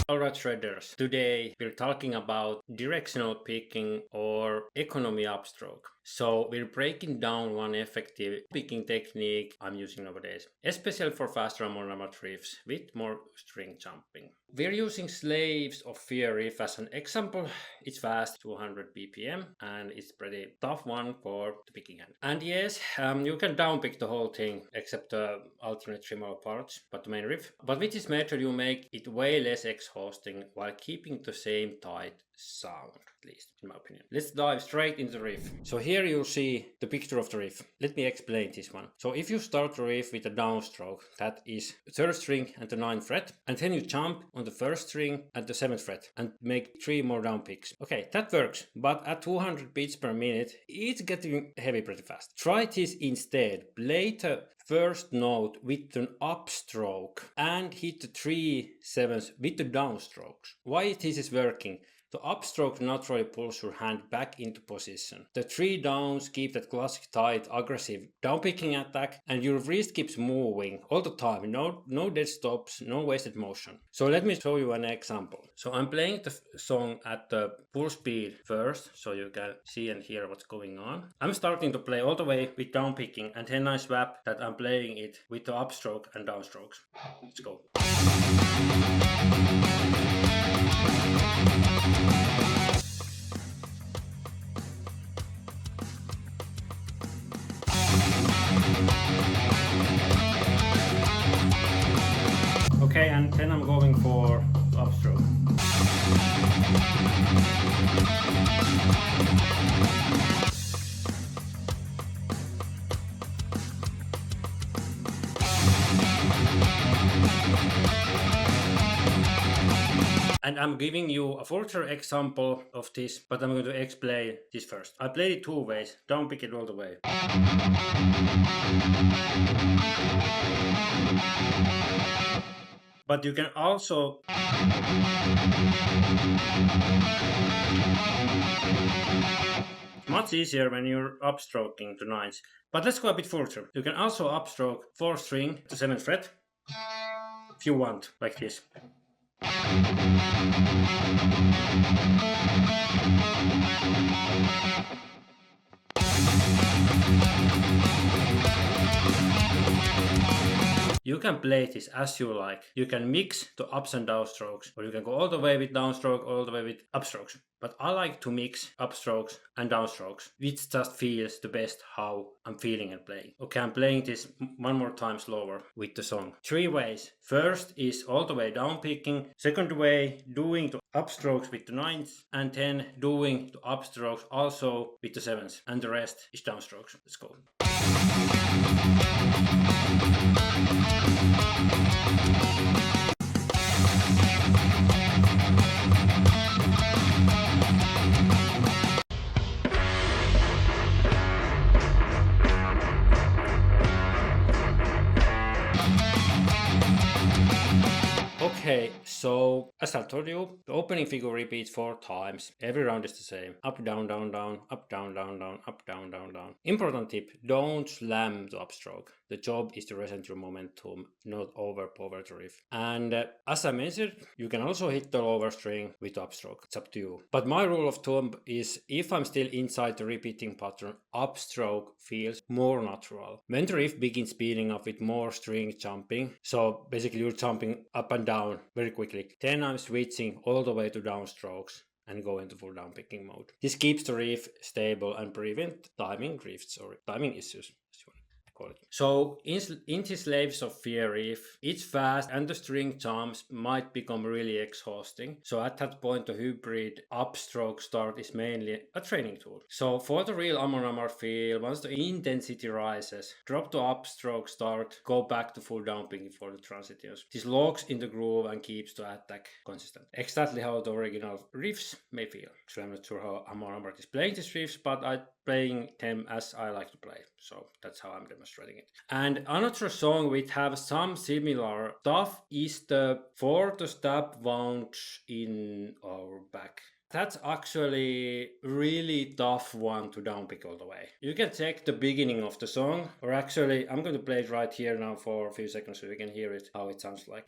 Alright shredders, today we're talking about directional picking or economy upstroke. So we're breaking down one effective picking technique I'm using nowadays, especially for faster Amon Amarth riffs with more string jumping. We're using Slaves of Fear riff as an example. It's fast, 200 BPM, and it's pretty tough one for the picking hand. And yes, you can downpick the whole thing except the alternate tremolo parts, but the main riff. But with this method you make it way less exhausting while keeping the same tight sound, at least in my opinion. Let's dive straight into the riff. So here you'll see the picture of the riff. Let me explain this one. So if you start the riff with a downstroke, that is 3rd string and the 9th fret, and then you jump on the 1st string and the 7th fret and make 3 more down picks. Okay, that works, but at 200 beats per minute, it's getting heavy pretty fast. Try this instead. Play the first note with an upstroke and hit the 3 7s with the downstrokes. Why this is working? The upstroke naturally pulls your hand back into position. The 3 downs keep that classic tight, aggressive downpicking attack, and your wrist keeps moving all the time. No dead stops, no wasted motion. So let me show you an example. So I'm playing the song at the full speed first, so you can see and hear what's going on. I'm starting to play all the way with downpicking, and then I swap that I'm playing it with the upstroke and downstrokes. Let's go. Okay, and then I'm going for upstroke. And I'm giving you a further example of this, but I'm going to explain this first. I played it 2 ways, don't pick it all the way. But you can also much easier when you're upstroking to 9s. But let's go a bit further. You can also upstroke 4th string to 7th fret if you want, like this. You can play this as you like. You can mix the ups and downstrokes, or you can go all the way with downstroke, all the way with upstrokes. But I like to mix upstrokes and downstrokes, which just feels the best how I'm feeling and playing. Okay, I'm playing this one more time slower with the song. 3 ways. First is all the way down picking. Second way, doing the upstrokes with the 9s, and then doing the upstrokes also with the 7s, and the rest is downstrokes. Let's go. Okay, so as I told you, the opening figure repeats 4 times. Every round is the same. Up, down, down, down, up, down, down, down, up, down, down, down. Important tip, don't slam the upstroke. The job is to resent your momentum, not overpower the riff. And as I mentioned, you can also hit the lower string with upstroke. It's up to you. But my rule of thumb is if I'm still inside the repeating pattern, upstroke feels more natural. When the riff begins speeding up with more string jumping, so basically you're jumping up and down very quickly, then I'm switching all the way to downstrokes and go into full down picking mode. This keeps the riff stable and prevent timing drifts or timing issues. So in this Slaves of Fear riff, it's fast and the string jumps might become really exhausting. So at that point the hybrid upstroke start is mainly a training tool. So for the real Amon Amarth feel, once the intensity rises, drop the upstroke start, go back to full down picking for the transitions. This locks in the groove and keeps the attack consistent. Exactly how the original riffs may feel. So I'm not sure how Amon Amarth is playing these riffs, but I'm playing them as I like to play. So that's how I'm demonstrating it. And another song which have some similar stuff is the For the Stabwounds In Our Backs. That's actually really tough one to downpick all the way. You can check the beginning of the song, or actually I'm going to play it right here now for a few seconds so you can hear it, how it sounds like.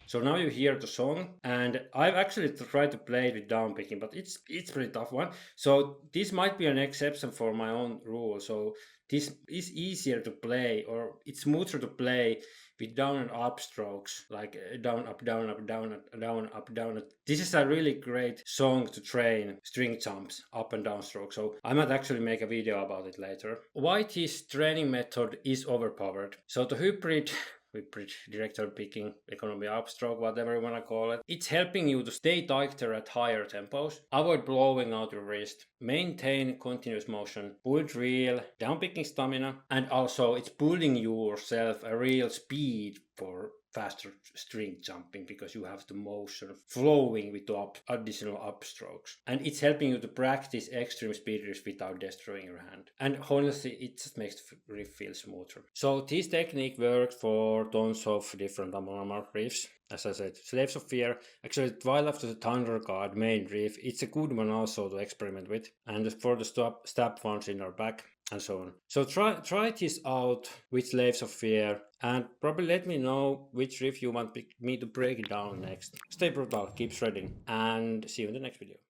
So now you hear the song, and I've actually tried to play it with downpicking, but it's pretty tough one. So this might be an exception for my own rule. So this is easier to play, or it's smoother to play with down and up strokes, like down, up, down, up, down, down, up, down. This is a really great song to train string jumps, up and down strokes. So I might actually make a video about it later. Why this training method is overpowered. So the hybrid director picking, economy upstroke, whatever you want to call it. It's helping you to stay tighter at higher tempos, avoid blowing out your wrist, maintain continuous motion, build real downpicking stamina, and also it's building yourself a real speed for faster string jumping because you have the motion flowing with the additional upstrokes, and it's helping you to practice extreme speed riffs without destroying your hand, and honestly it just makes the riff feel smoother. So this technique works for tons of different Amon Amarth riffs. As I said, Slaves of Fear, actually While After the Thunder God main riff, it's a good one also to experiment with, and for the Stabwounds In Our Backs, and so on. So try this out with Slaves of Fear, and probably let me know which riff you want me to break down next. Stay brutal, keep shredding, and see you in the next video.